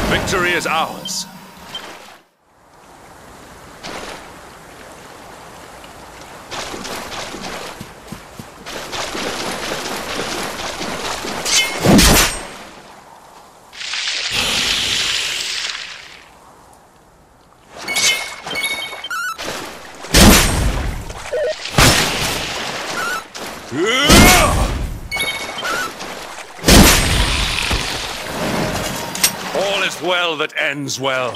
Victory is ours. All is well that ends well.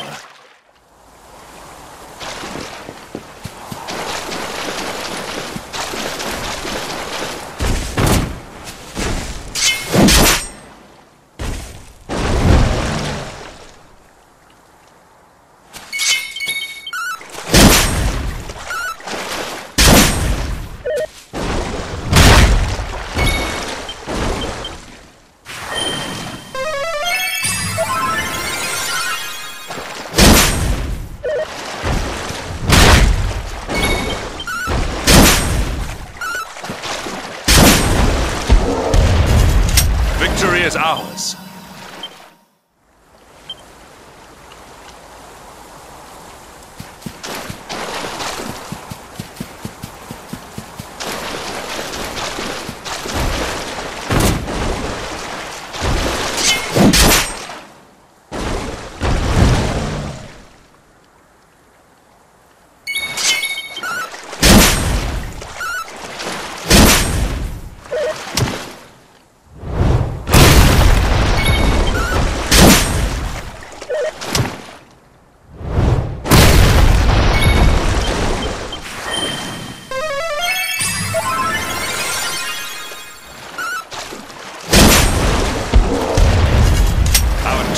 Victory is ours.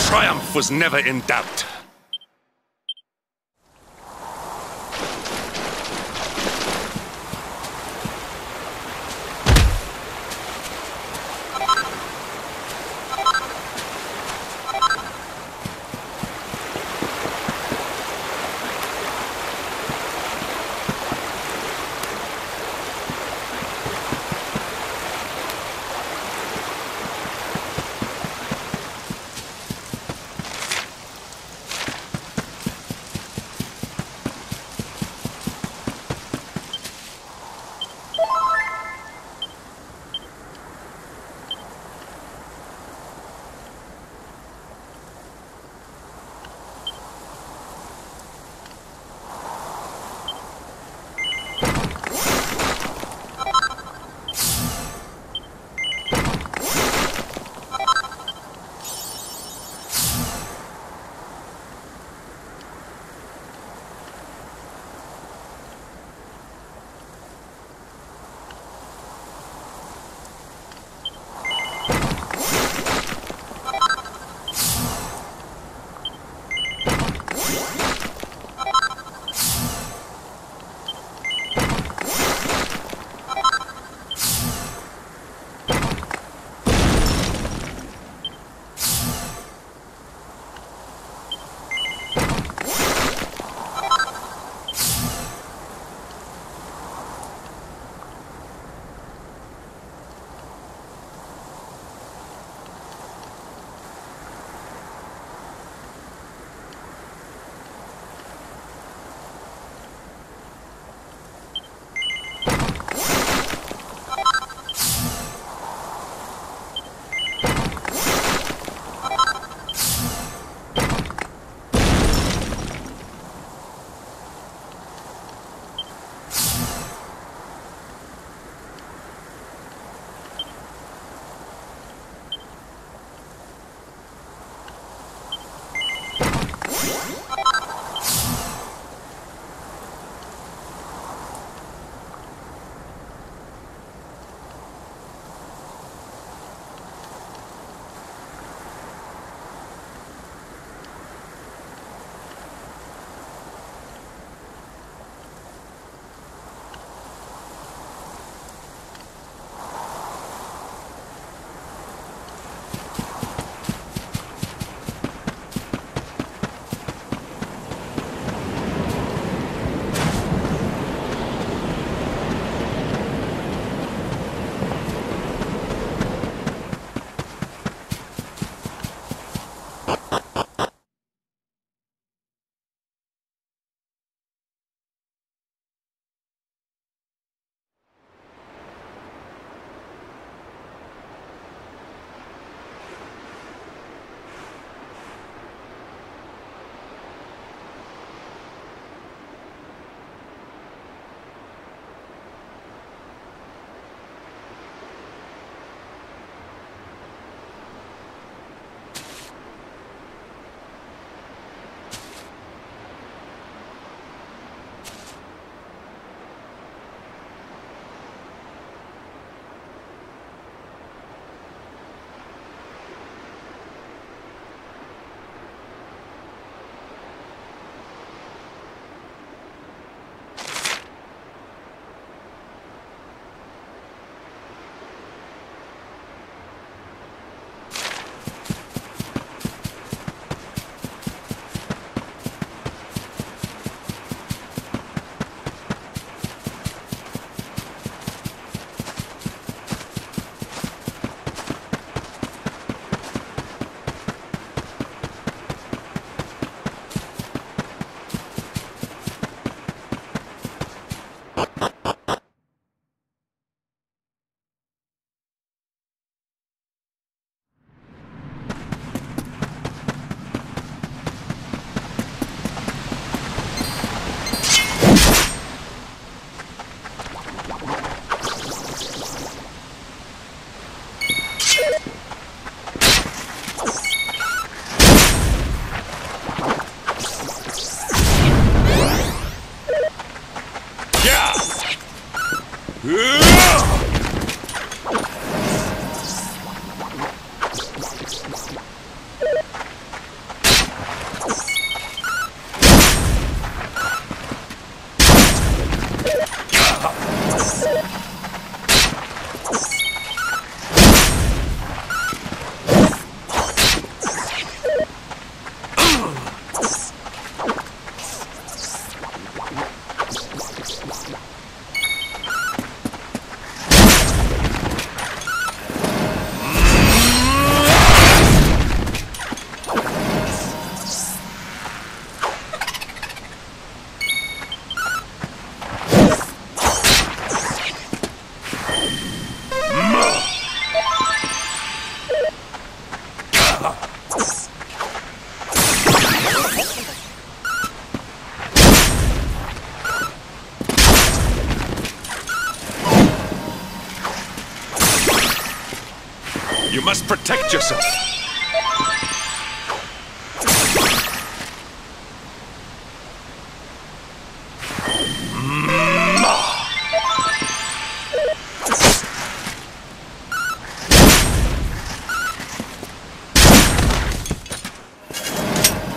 Triumph was never in doubt. You must protect yourself.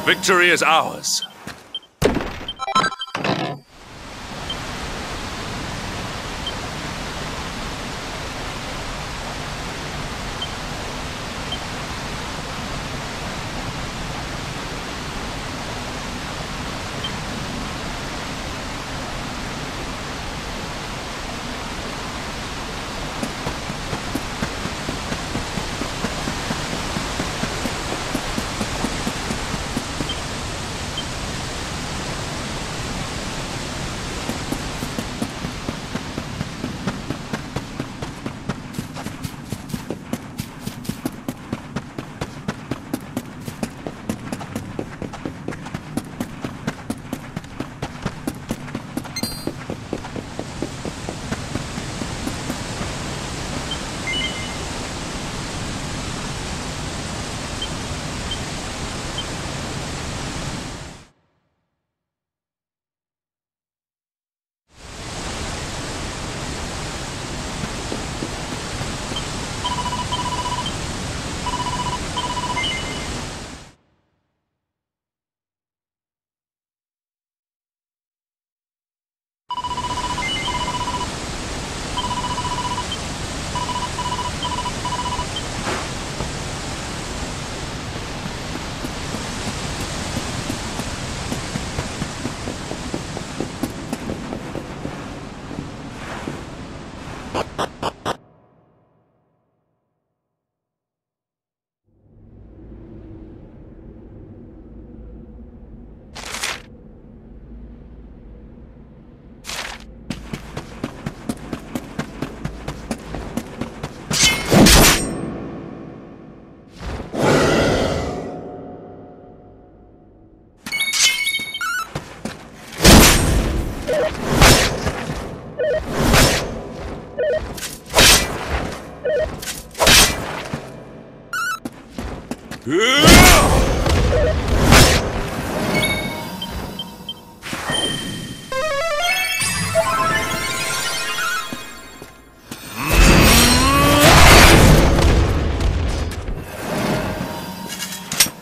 Victory is ours.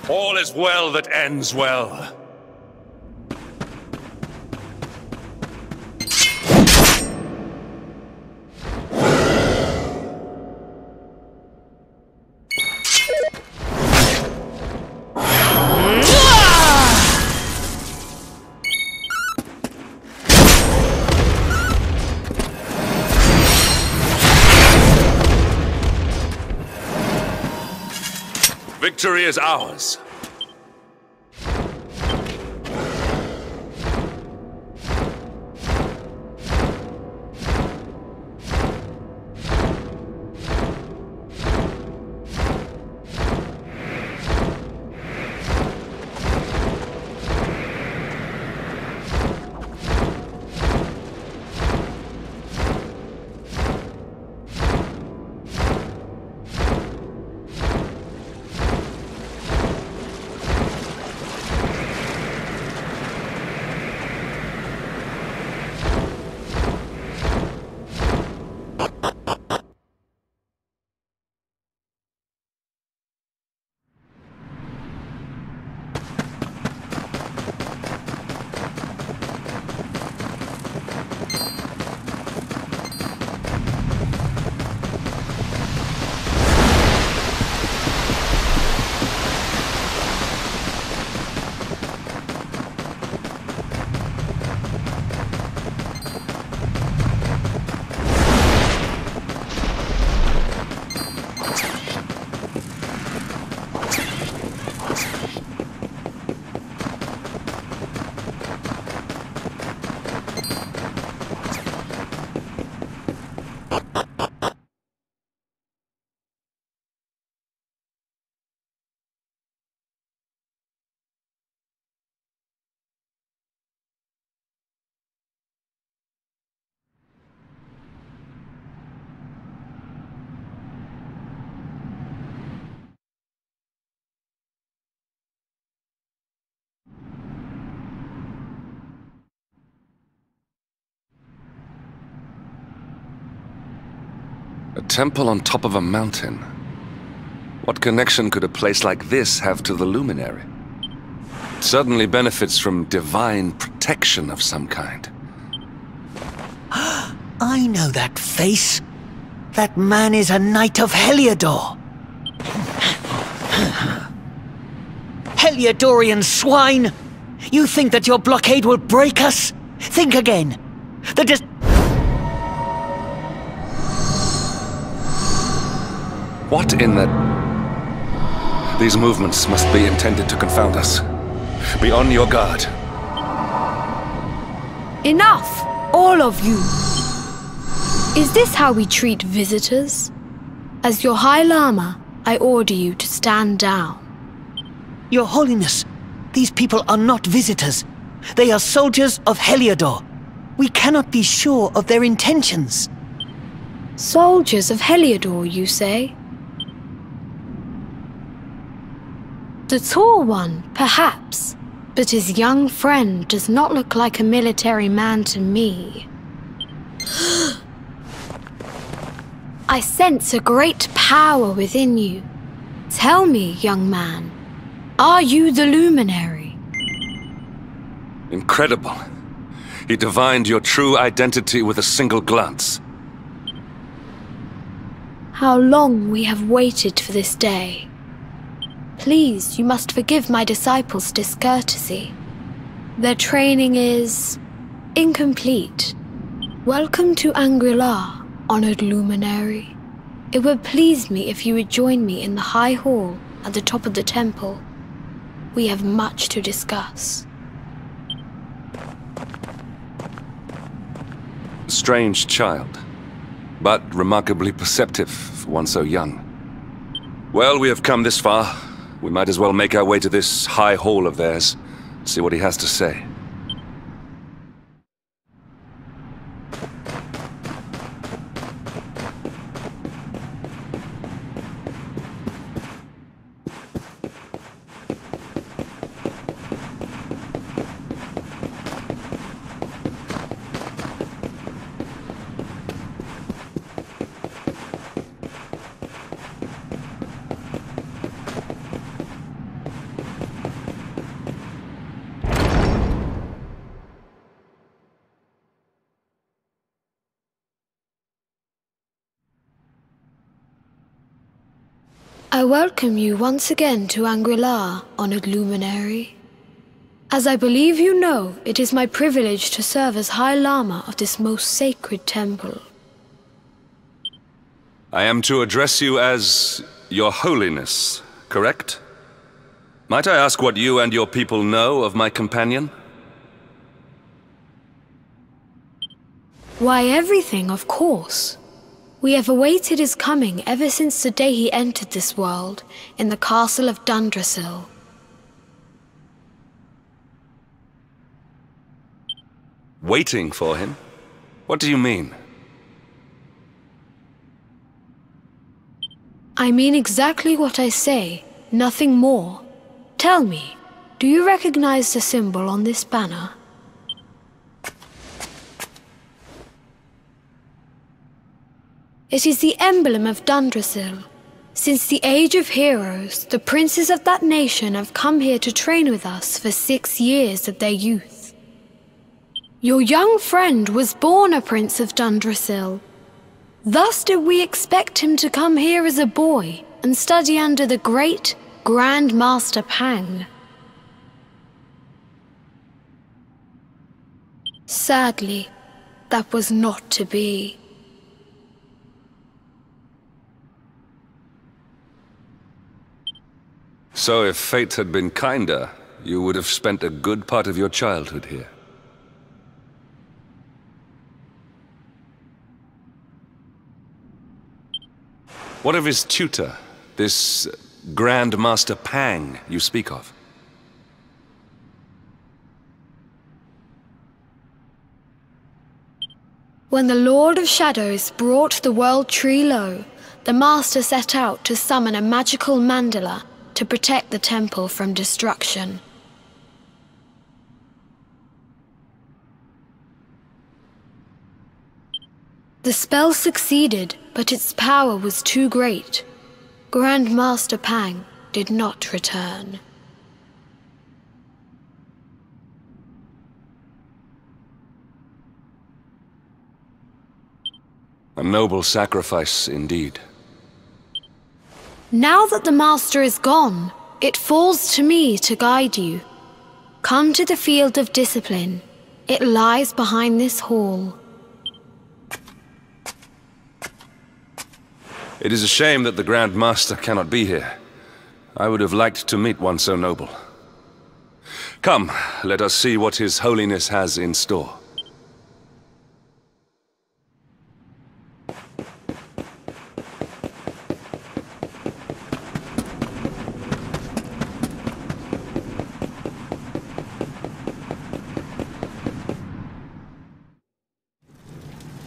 All is well that ends well. Victory is ours. A temple on top of a mountain. What connection could a place like this have to the luminary? It certainly benefits from divine protection of some kind. I know that face. That man is a knight of Heliodor. Heliodorian swine! You think that your blockade will break us? Think again. What in the... These movements must be intended to confound us. Be on your guard. Enough! All of you! Is this how we treat visitors? As your High Lama, I order you to stand down. Your Holiness, these people are not visitors. They are soldiers of Heliodor. We cannot be sure of their intentions. Soldiers of Heliodor, you say? The tall one, perhaps, but his young friend does not look like a military man to me. I sense a great power within you. Tell me, young man, are you the luminary? Incredible. He divined your true identity with a single glance. How long we have waited for this day. Please, you must forgive my disciples' discourtesy. Their training is incomplete. Welcome to Angri-La, honored luminary. It would please me if you would join me in the High Hall at the top of the temple. We have much to discuss. Strange child, but remarkably perceptive for one so young. Well, we have come this far. We might as well make our way to this high hall of theirs, see what he has to say. I welcome you once again to Angri-La, honored luminary. As I believe you know, it is my privilege to serve as High Lama of this most sacred temple. I am to address you as Your Holiness, correct? Might I ask what you and your people know of my companion? Why, everything, of course. We have awaited his coming ever since the day he entered this world, in the castle of Dundrasil. Waiting for him? What do you mean? I mean exactly what I say, nothing more. Tell me, do you recognize the symbol on this banner? It is the emblem of Dundrasil. Since the age of heroes, the princes of that nation have come here to train with us for 6 years of their youth. Your young friend was born a prince of Dundrasil. Thus did we expect him to come here as a boy and study under the great Grand Master Pang. Sadly, that was not to be. So if fate had been kinder, you would have spent a good part of your childhood here. What of his tutor, this Grand Master Pang you speak of? When the Lord of Shadows brought the world tree low, the Master set out to summon a magical mandala to protect the temple from destruction. The spell succeeded, but its power was too great. Grand Master Pang did not return. A noble sacrifice indeed. Now that the Master is gone, it falls to me to guide you. Come to the Field of Discipline. It lies behind this hall. It is a shame that the Grand Master cannot be here. I would have liked to meet one so noble. Come, let us see what His Holiness has in store.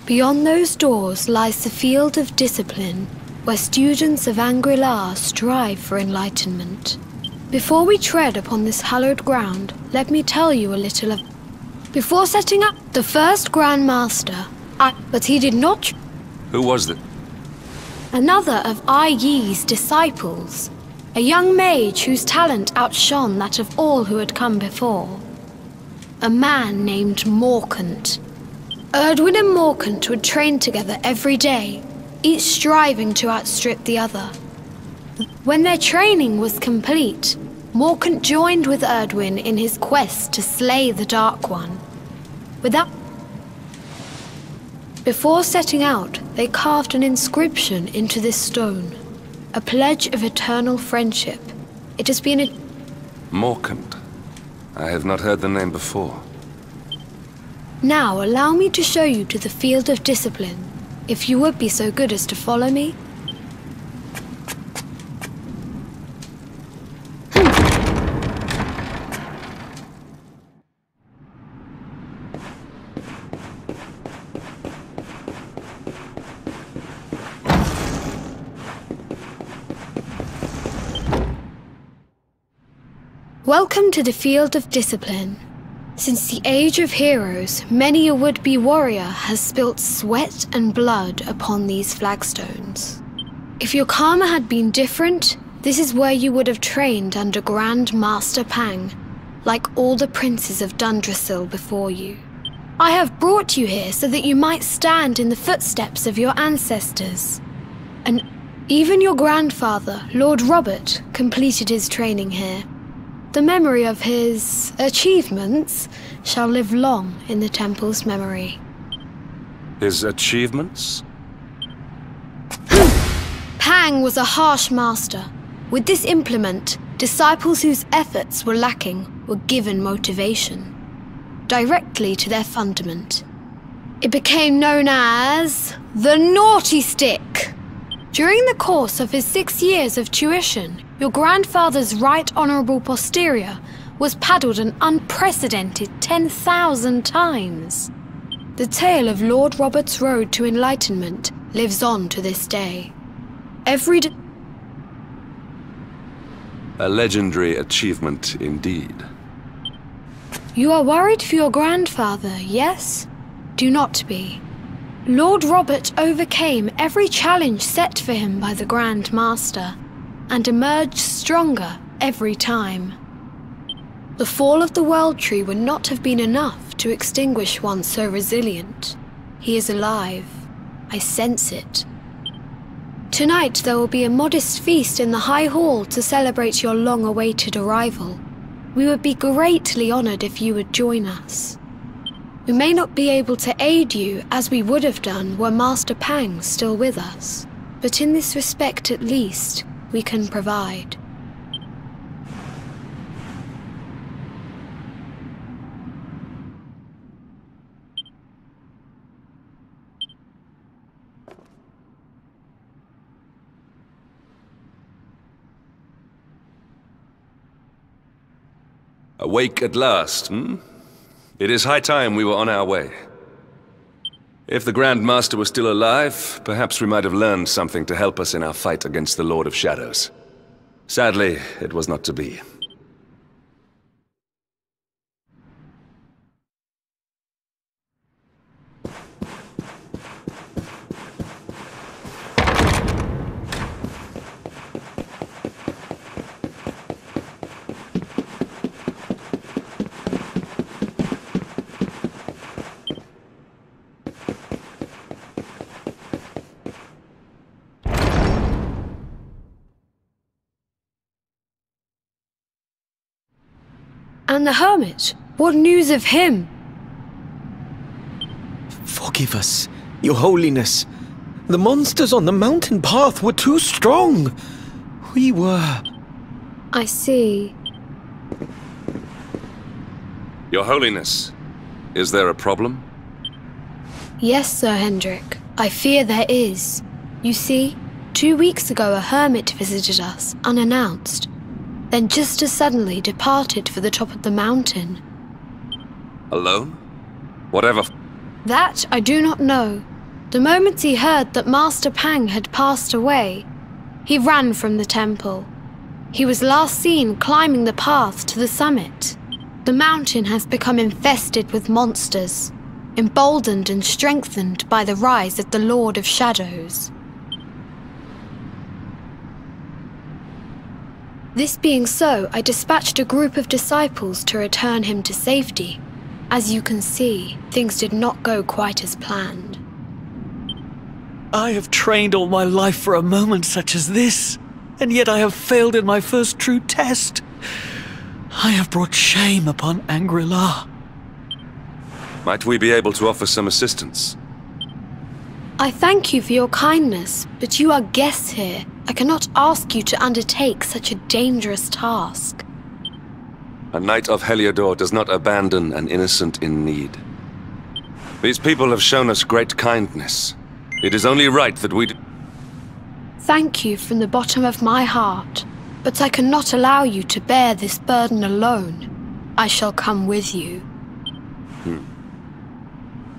Beyond those doors lies the Field of Discipline, where students of Angri-La strive for enlightenment. Before we tread upon this hallowed ground, let me tell you a little of... Before setting up the first Grand Master, but he did not... Who was that? Another of Ai Yi's disciples, a young mage whose talent outshone that of all who had come before. A man named Morkant. Erdwin and Morkant would train together every day, each striving to outstrip the other. When their training was complete, Morkant joined with Erdwin in his quest to slay the Dark One. Before setting out, they carved an inscription into this stone, a pledge of eternal friendship. It has been a... Morkant. I have not heard the name before. Now allow me to show you to the Field of Discipline, if you would be so good as to follow me. Welcome to the Field of Discipline. Since the Age of Heroes, many a would-be warrior has spilt sweat and blood upon these flagstones. If your karma had been different, this is where you would have trained under Grand Master Pang, like all the princes of Dundrasil before you. I have brought you here so that you might stand in the footsteps of your ancestors. And even your grandfather, Lord Robert, completed his training here. The memory of his achievements shall live long in the temple's memory. His achievements? Pang was a harsh master. With this implement, disciples whose efforts were lacking were given motivation, directly to their fundament. It became known as the Naughty Stick. During the course of his 6 years of tuition, your grandfather's right honourable posterior was paddled an unprecedented 10,000 times. The tale of Lord Robert's road to enlightenment lives on to this day. A legendary achievement indeed. You are worried for your grandfather, yes? Do not be. Lord Robert overcame every challenge set for him by the Grand Master, and emerged stronger every time. The fall of the World Tree would not have been enough to extinguish one so resilient. He is alive. I sense it. Tonight there will be a modest feast in the High Hall to celebrate your long-awaited arrival. We would be greatly honored if you would join us. We may not be able to aid you as we would have done were Master Pang still with us, but in this respect at least, we can provide. Awake at last, hmm? It is high time we were on our way. If the Grand Master was still alive, perhaps we might have learned something to help us in our fight against the Lord of Shadows. Sadly, it was not to be. And the hermit? What news of him? Forgive us, Your Holiness. The monsters on the mountain path were too strong. We were... I see. Your Holiness, is there a problem? Yes, Sir Hendrik. I fear there is. You see, 2 weeks ago a hermit visited us, unannounced. Then just as suddenly departed for the top of the mountain. Alone? Whatever. That I do not know. The moment he heard that Master Pang had passed away, he ran from the temple. He was last seen climbing the path to the summit. The mountain has become infested with monsters, emboldened and strengthened by the rise of the Lord of Shadows. This being so, I dispatched a group of disciples to return him to safety. As you can see, things did not go quite as planned. I have trained all my life for a moment such as this, and yet I have failed in my first true test. I have brought shame upon Angri-La. Might we be able to offer some assistance? I thank you for your kindness, but you are guests here. I cannot ask you to undertake such a dangerous task. A Knight of Heliodor does not abandon an innocent in need. These people have shown us great kindness. It is only right that we... Thank you from the bottom of my heart, but I cannot allow you to bear this burden alone. I shall come with you.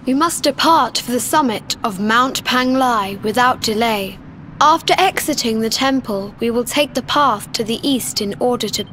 We must depart for the summit of Mount Panglai without delay. After exiting the temple, we will take the path to the east in order to...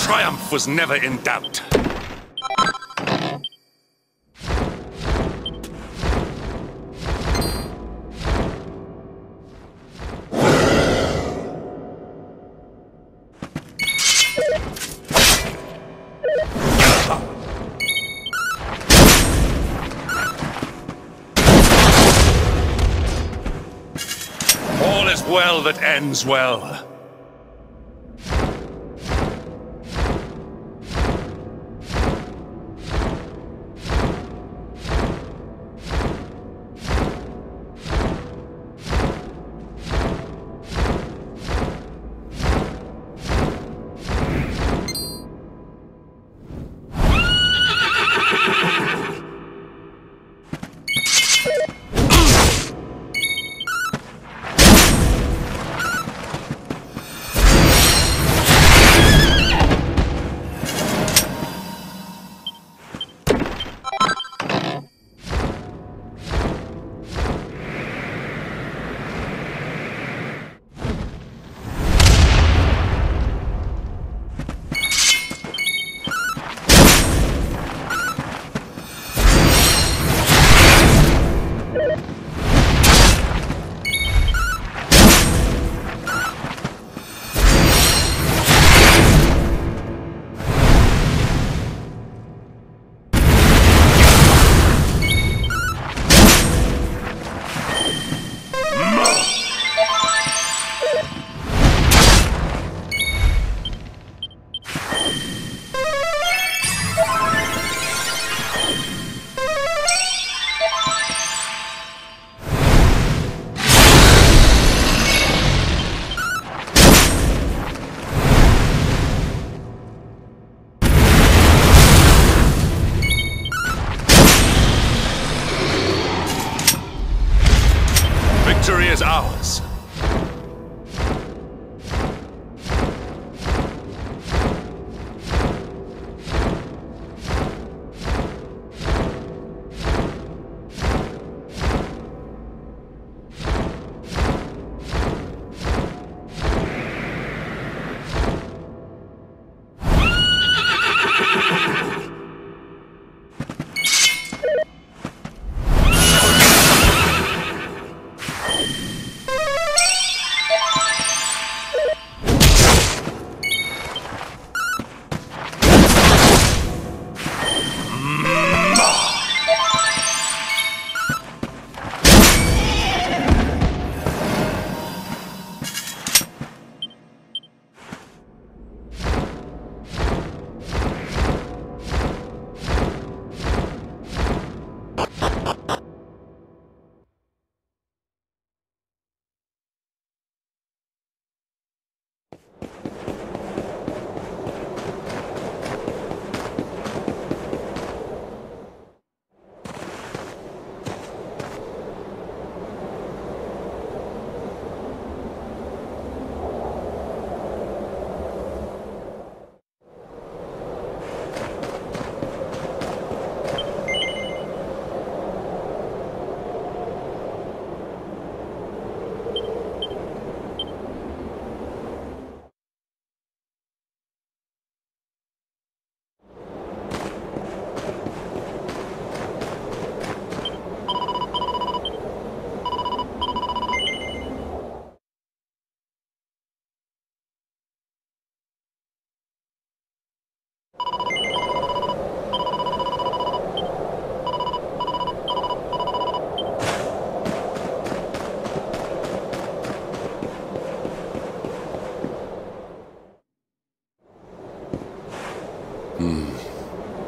triumph was never in doubt. All is well that ends well. Victory is ours.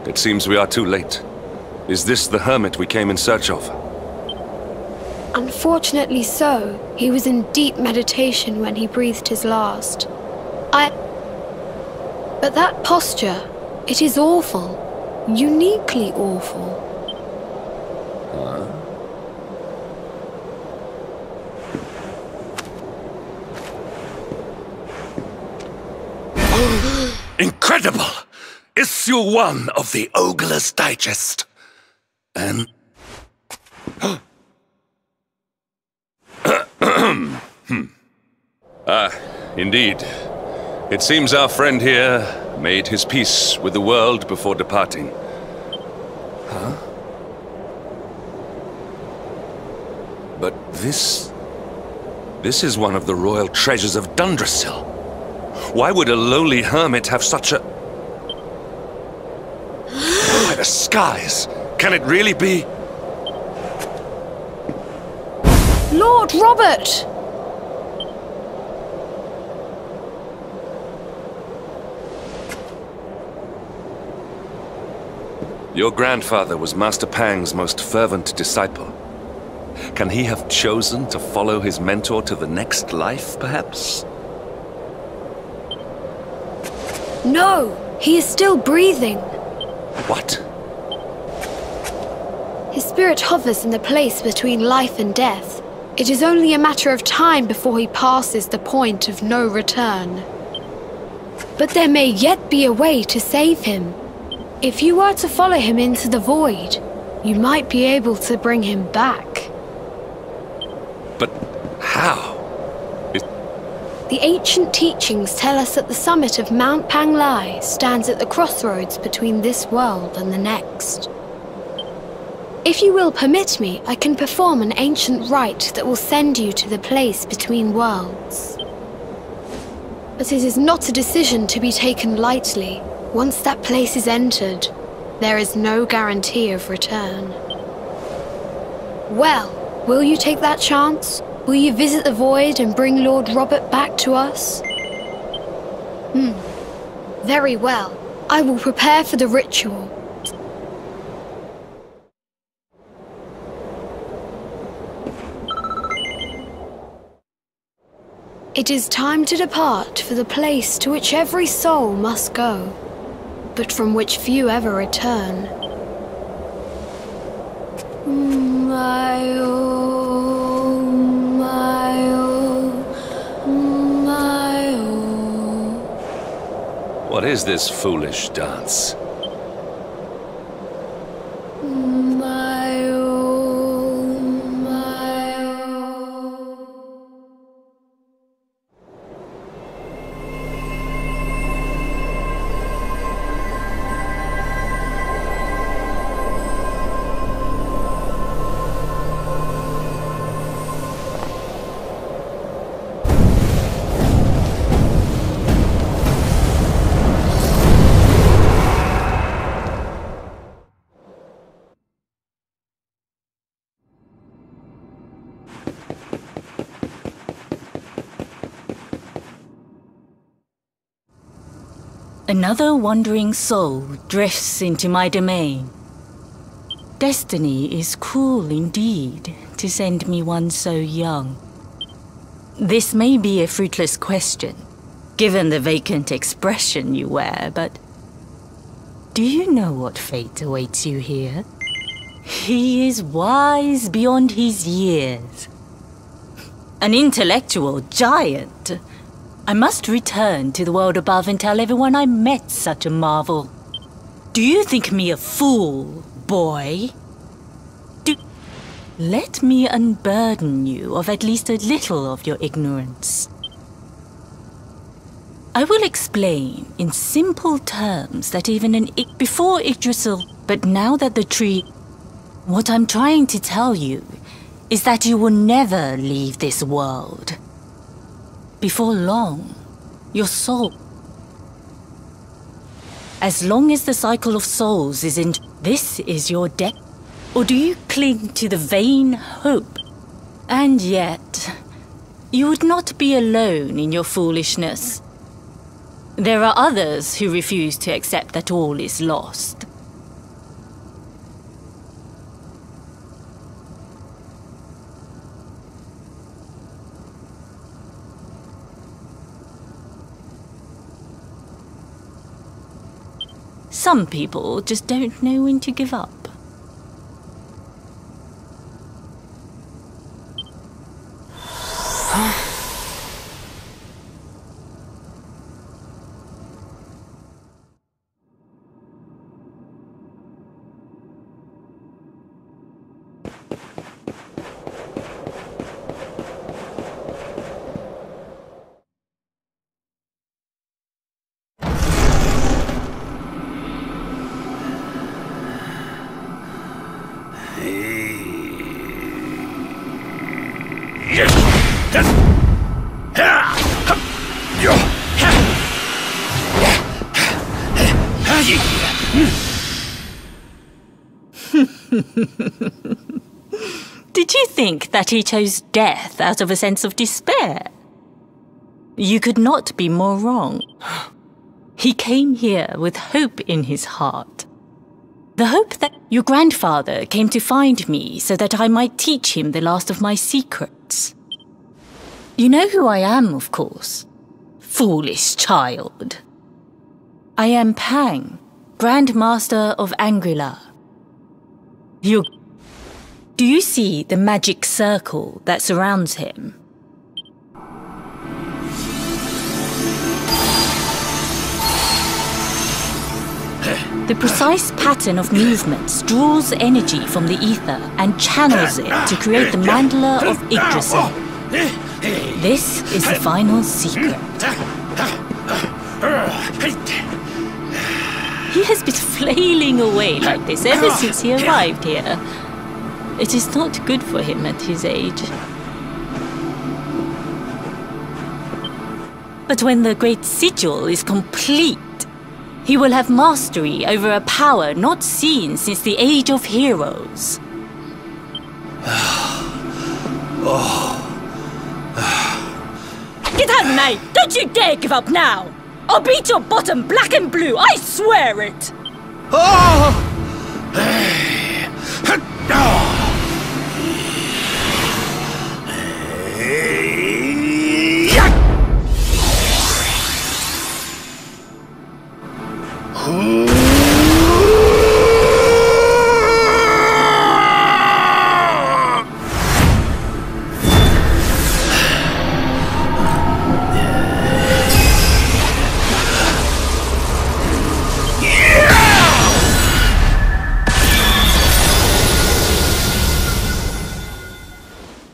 It seems we are too late. Is this the hermit we came in search of? Unfortunately so. He was in deep meditation when he breathed his last. But that posture, it is awful. Uniquely awful. Incredible! Issue 1 of the Ogler's Digest. And... indeed. It seems our friend here made his peace with the world before departing. Huh? But this is one of the royal treasures of Dundrasil. Why would a lowly hermit have such a... By the skies! Can it really be? Lord Robert! Your grandfather was Master Pang's most fervent disciple. Can he have chosen to follow his mentor to the next life, perhaps? No! He is still breathing. What? His spirit hovers in the place between life and death. It is only a matter of time before he passes the point of no return. But there may yet be a way to save him. If you were to follow him into the void, you might be able to bring him back. But how? The ancient teachings tell us that the summit of Mount Panglai stands at the crossroads between this world and the next. If you will permit me, I can perform an ancient rite that will send you to the place between worlds. But it is not a decision to be taken lightly. Once that place is entered, there is no guarantee of return. Well, will you take that chance? Will you visit the void and bring Lord Robert back to us? Very well. I will prepare for the ritual. It is time to depart for the place to which every soul must go, but from which few ever return. What is this foolish dance? Another wandering soul drifts into my domain. Destiny is cruel indeed to send me one so young. This may be a fruitless question, given the vacant expression you wear, but do you know what fate awaits you here? He is wise beyond his years. An intellectual giant. I must return to the world above and tell everyone I met such a marvel. Do you think me a fool, boy? Let me unburden you of at least a little of your ignorance. I will explain in simple terms that even before Yggdrasil, but now that the tree... What I'm trying to tell you is that you will never leave this world. Before long, your soul... As long as the cycle of souls is in... This is your death. Or do you cling to the vain hope? And yet, you would not be alone in your foolishness. There are others who refuse to accept that all is lost. Some people just don't know when to give up. Did you think that he chose death out of a sense of despair? You could not be more wrong. He came here with hope in his heart. The hope that your grandfather came to find me so that I might teach him the last of my secrets. You know who I am, of course. Foolish child. I am Pang, Grand Master of Angri-La. Do you see the magic circle that surrounds him? The precise pattern of movements draws energy from the ether and channels it to create the mandala of Yggdrasil. This is the final secret. He has been flailing away like this ever since he arrived here. It is not good for him at his age. But when the Great Sigil is complete, he will have mastery over a power not seen since the Age of Heroes. Get out, mate! Don't you dare give up now! I'll beat your bottom black and blue, I swear it!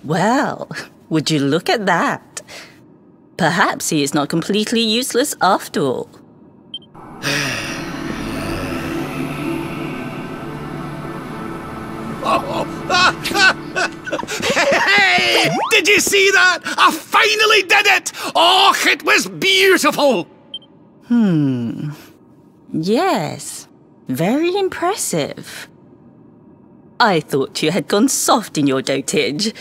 Well, would you look at that? Perhaps he is not completely useless after all. Hey! Did you see that? I finally did it! Oh, it was beautiful! Yes, very impressive. I thought you had gone soft in your dotage,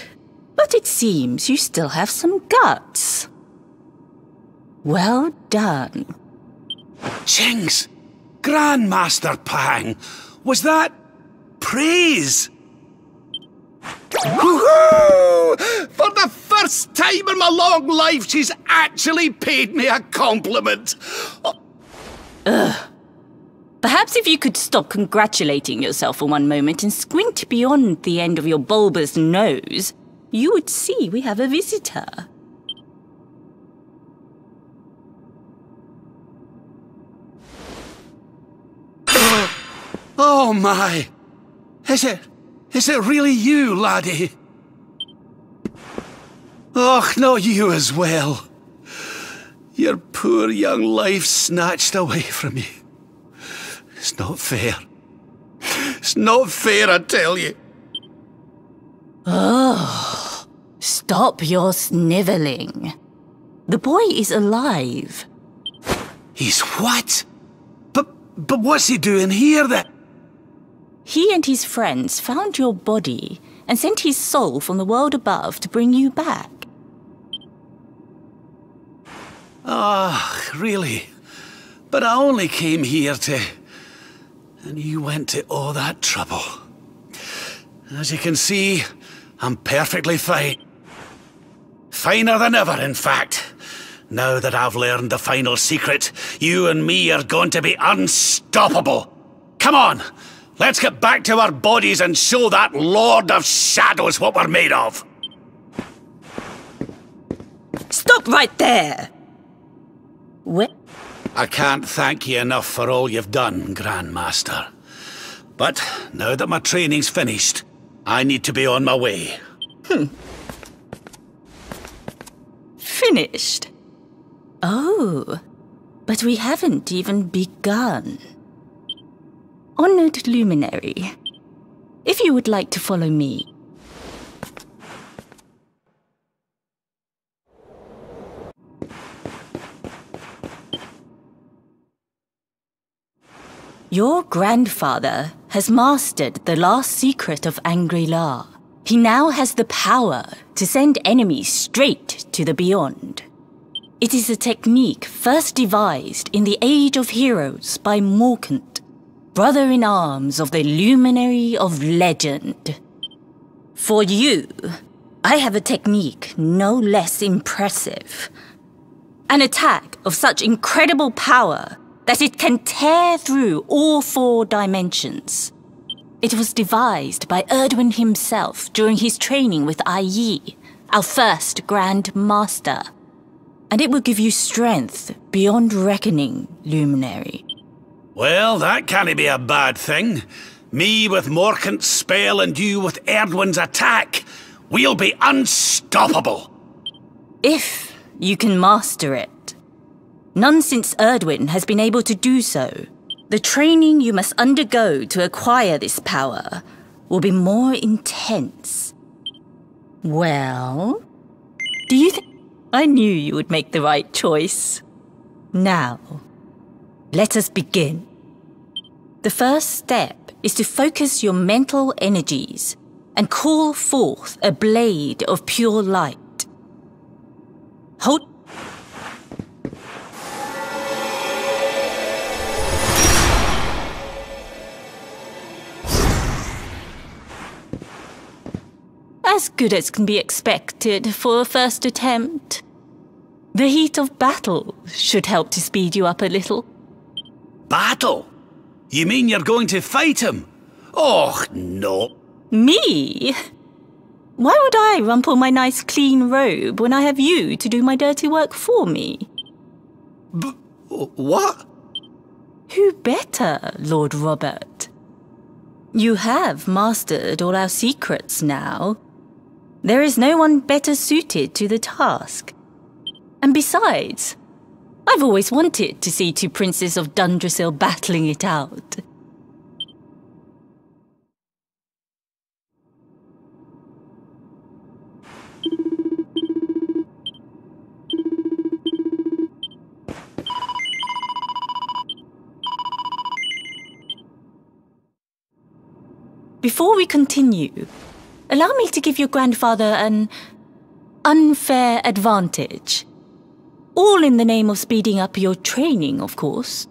but it seems you still have some guts. Well done. Jinx! Grandmaster Pang! Was that praise? Woohoo! For the first time in my long life, she's actually paid me a compliment. Perhaps if you could stop congratulating yourself for one moment and squint beyond the end of your bulbous nose, you would see we have a visitor. Oh my! Is it really you, laddie? Och, not you as well. Your poor young life snatched away from you. It's not fair. It's not fair, I tell you. Oh, stop your snivelling. The boy is alive. He's what? But what's he doing here then? He and his friends found your body and sent his soul from the world above to bring you back. Ah, really? But I only came here to... And you went to all that trouble. As you can see, I'm perfectly fine. Finer than ever, in fact. Now that I've learned the final secret, you and me are going to be unstoppable. Come on, let's get back to our bodies and show that Lord of Shadows what we're made of. Stop right there! What? I can't thank you enough for all you've done, Grandmaster. But now that my training's finished, I need to be on my way. Finished? Oh, but we haven't even begun. Honored Luminary, If you would like to follow me. Your grandfather has mastered the last secret of Angri-La. He now has the power to send enemies straight to the beyond. It is a technique first devised in the Age of Heroes by Morkant, brother-in-arms of the Luminary of Legend. For you, I have a technique no less impressive. An attack of such incredible power that it can tear through all 4 dimensions. It was devised by Erdwin himself during his training with Yi, our first Grand Master. And it will give you strength beyond reckoning, Luminary. Well, that can't be a bad thing. Me with Morkant's spell and you with Erdwin's attack. We'll be unstoppable. If you can master it. None since Erdwin has been able to do so. The training you must undergo to acquire this power will be more intense. Well, do you think... I knew you would make the right choice. Now, let us begin. The first step is to focus your mental energies and call forth a blade of pure light. Hold... As good as can be expected for a first attempt. The heat of battle should help to speed you up a little. Battle? You mean you're going to fight him? Oh, no. Me? Why would I rumple my nice clean robe when I have you to do my dirty work for me? What? Who better, Lord Robert? You have mastered all our secrets now. There is no one better suited to the task. And besides, I've always wanted to see 2 princes of Dundrasil battling it out. Before we continue, allow me to give your grandfather an unfair advantage. All in the name of speeding up your training, of course.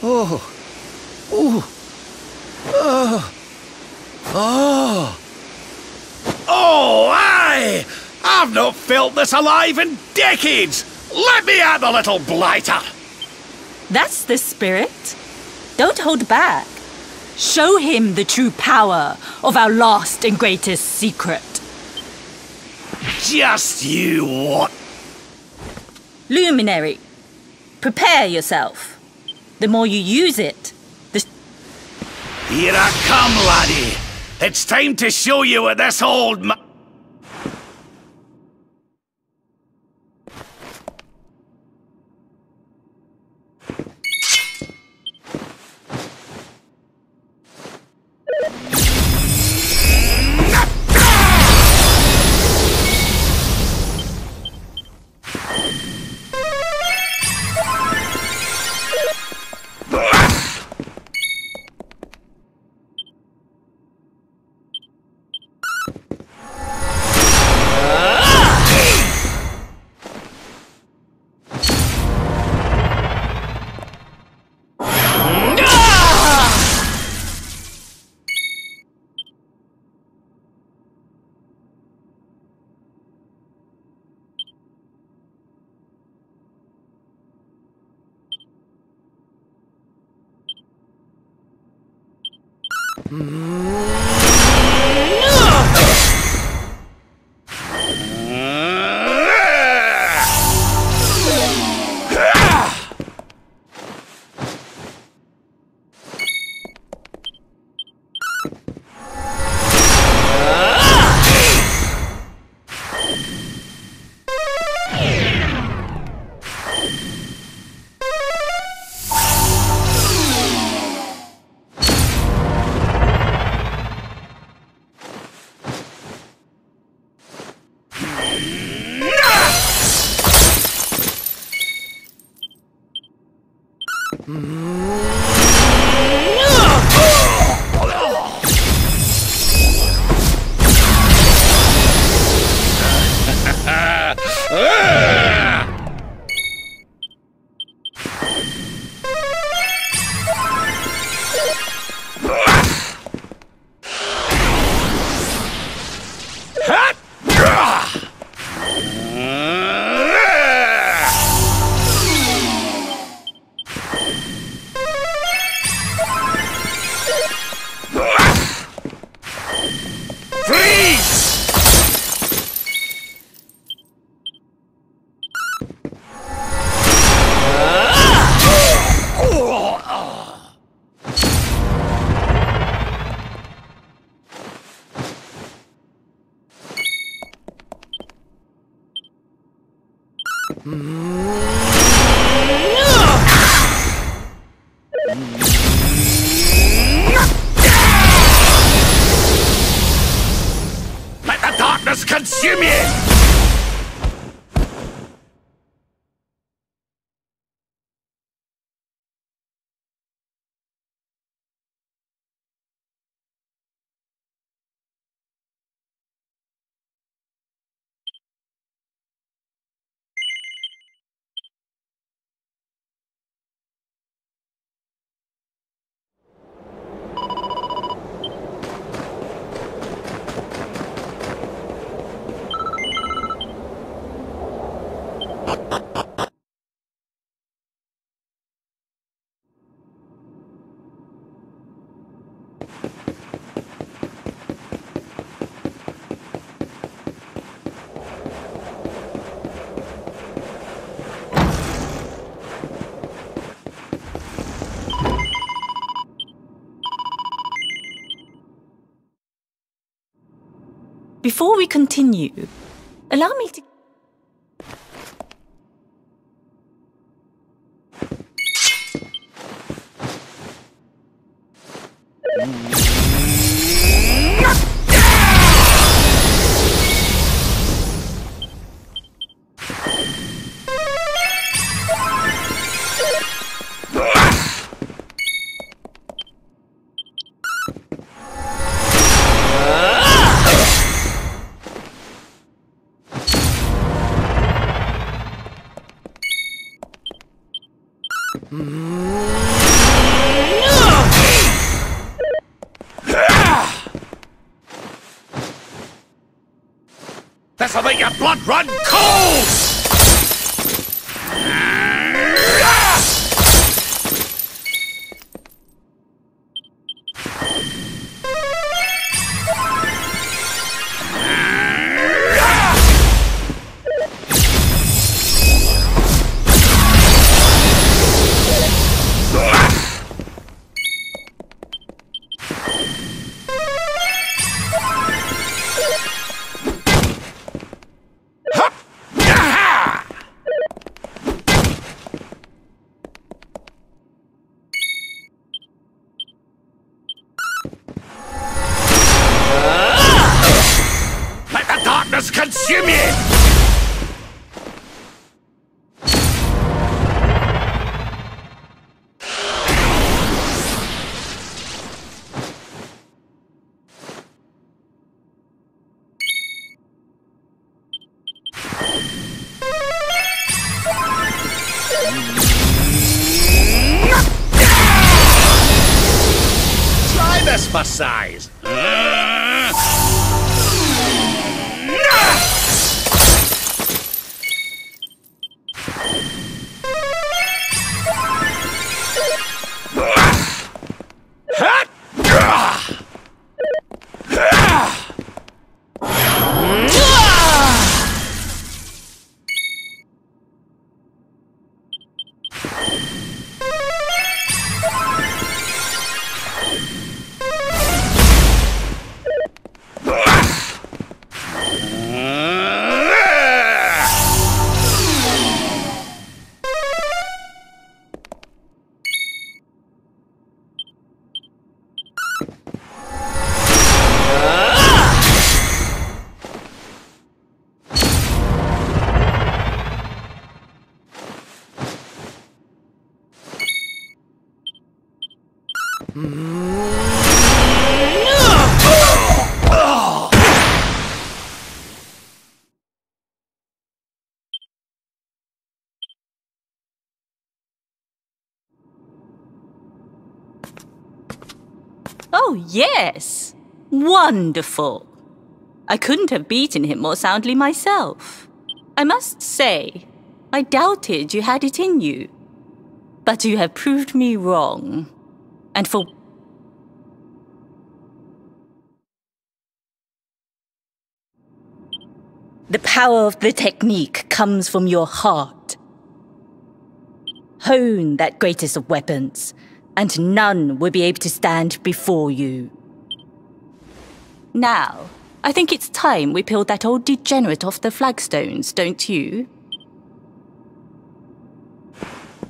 Oh. Oh. Oh. Oh, aye! I've not felt this alive in decades! Let me at the little blighter! That's the spirit. Don't hold back. Show him the true power of our last and greatest secret. Just you what? Luminary, prepare yourself. The more you use it, the... Here I come, laddie. It's time to show you what this old Let the darkness consume you! Before we continue, allow me to... This'll make your blood run cold! Consume you! Try this for size. Oh, yes! Wonderful! I couldn't have beaten him more soundly myself. I must say, I doubted you had it in you. But you have proved me wrong. And for... The power of the technique comes from your heart. Hone that greatest of weapons, and none will be able to stand before you. Now, I think it's time we peeled that old degenerate off the flagstones, don't you?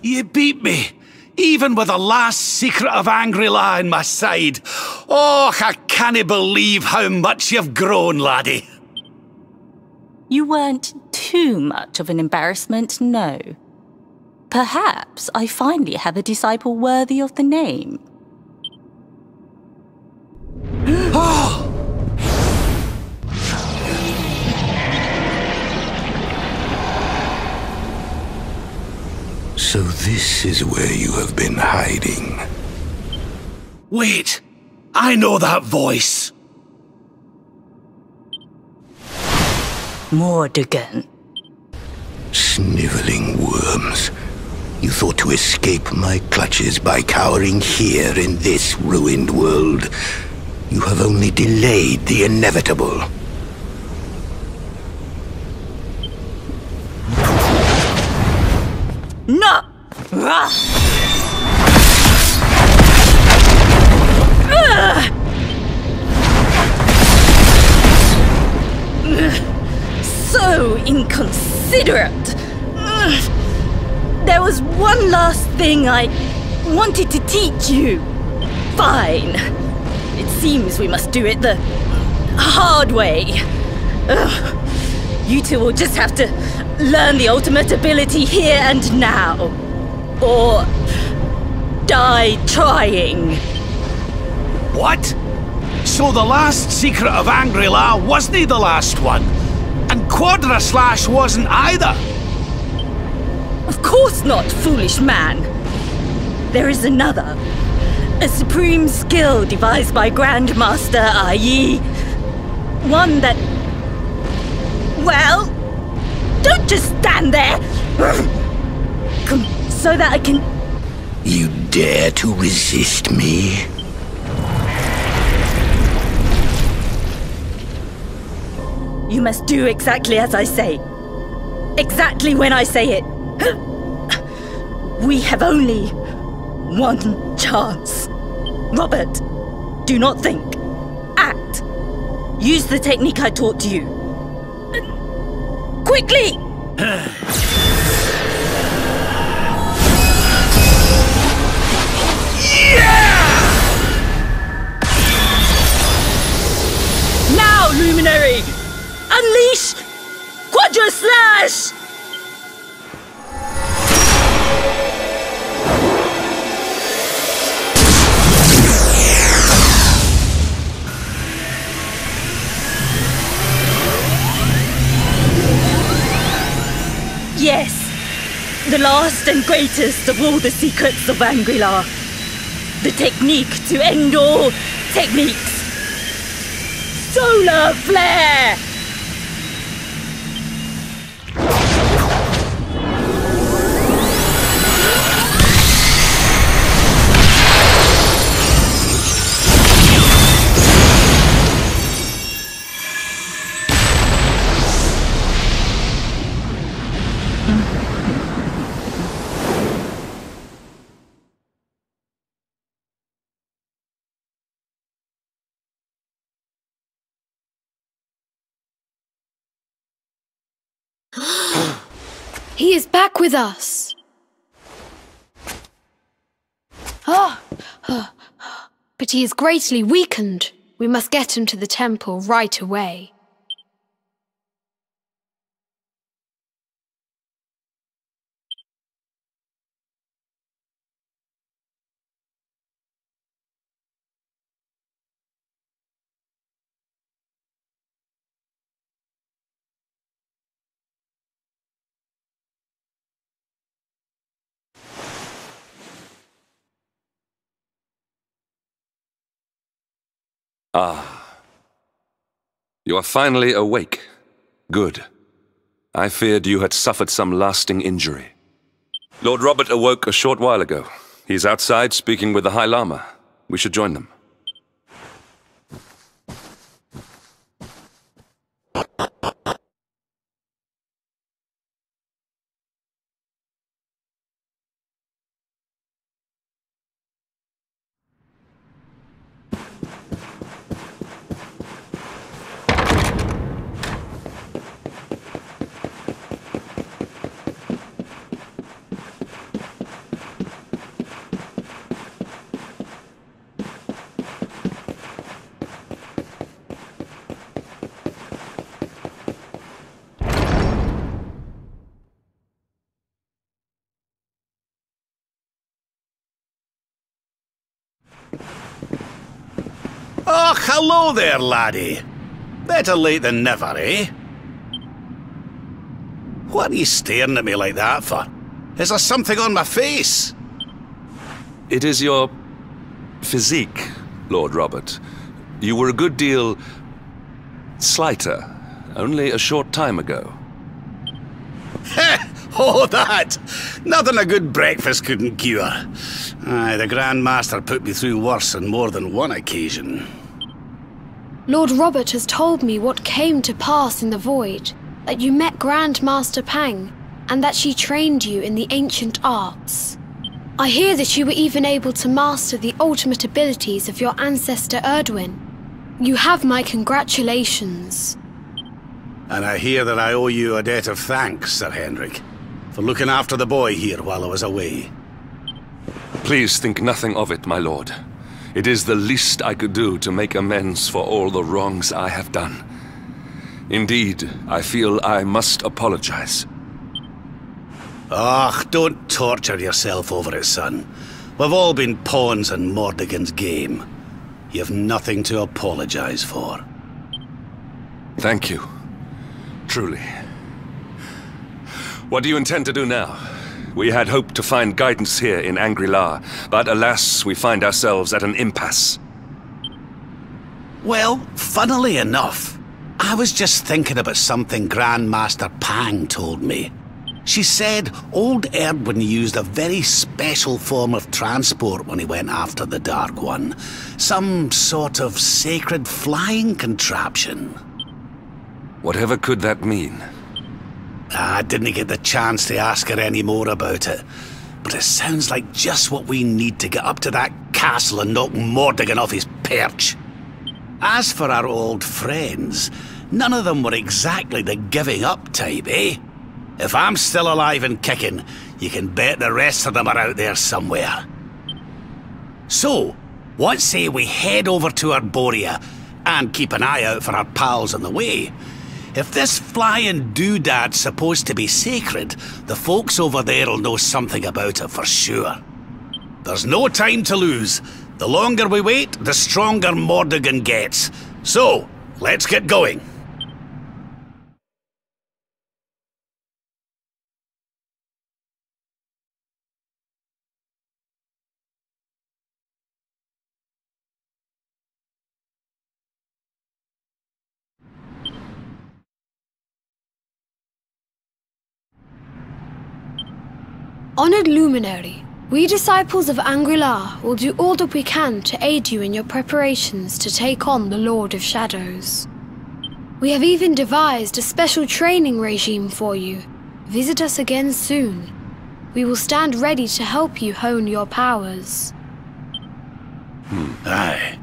You beat me, even with the last secret of Angri-La in my side. Oh, I can't believe how much you've grown, laddie. You weren't too much of an embarrassment, no. Perhaps I finally have a disciple worthy of the name. So this is where you have been hiding. Wait, I know that voice. Mordegon. Sniveling worms. You thought to escape my clutches by cowering here in this ruined world. You have only delayed the inevitable. No! So inconsiderate! There was one last thing I wanted to teach you. Fine. It seems we must do it the hard way. You two will just have to learn the ultimate ability here and now. Or die trying. What? So the last secret of Angri-La wasn't the last one? And Quadra Slash wasn't either? Of course not, foolish man. There is another. A supreme skill devised by Grandmaster Ai. One that... Well... Don't just stand there! Come, so that I can... You dare to resist me? You must do exactly as I say. Exactly when I say it. We have only one chance. Robert, do not think. Act. Use the technique I taught to you. Quickly! Now, Luminary! Unleash Quadra Slash! Yes, the last and greatest of all the secrets of Angri-La. The technique to end all techniques. Solar Flare! He is back with us. But he is greatly weakened. We must get him to the temple right away. Ah. You are finally awake. Good. I feared you had suffered some lasting injury. Lord Robert awoke a short while ago. He's outside speaking with the High Lama. We should join them. Oh, hello there, laddie. Better late than never, eh? What are you staring at me like that for? Is there something on my face? It is your physique, Lord Robert. You were a good deal slighter only a short time ago. Oh, that! Nothing a good breakfast couldn't cure. Aye, the Grand Master put me through worse on more than one occasion. Lord Robert has told me what came to pass in the Void, that you met Grand Master Pang, and that she trained you in the ancient arts. I hear that you were even able to master the ultimate abilities of your ancestor Erdwin. You have my congratulations. And I hear that I owe you a debt of thanks, Sir Henrik, for looking after the boy here while I was away. Please think nothing of it, my lord. It is the least I could do to make amends for all the wrongs I have done. Indeed, I feel I must apologize. Ah, don't torture yourself over it, son. We've all been pawns in Mordegon's game. You've nothing to apologize for. Thank you. Truly. What do you intend to do now? We had hoped to find guidance here in Angri-La, but alas, we find ourselves at an impasse. Well, funnily enough, I was just thinking about something Grand Master Pang told me. She said old Erdwin used a very special form of transport when he went after the Dark One. Some sort of sacred flying contraption. Whatever could that mean? I didn't get the chance to ask her any more about it, but it sounds like just what we need to get up to that castle and knock Mordegon off his perch. As for our old friends, none of them were exactly the giving up type, eh? If I'm still alive and kicking, you can bet the rest of them are out there somewhere. So, what say we head over to Arborea and keep an eye out for our pals on the way? If this flying doodad's supposed to be sacred, the folks over there'll know something about it for sure. There's no time to lose. The longer we wait, the stronger Mordegon gets. So, let's get going. Honored Luminary, we disciples of Angri-La will do all that we can to aid you in your preparations to take on the Lord of Shadows. We have even devised a special training regime for you. Visit us again soon. We will stand ready to help you hone your powers. Aye.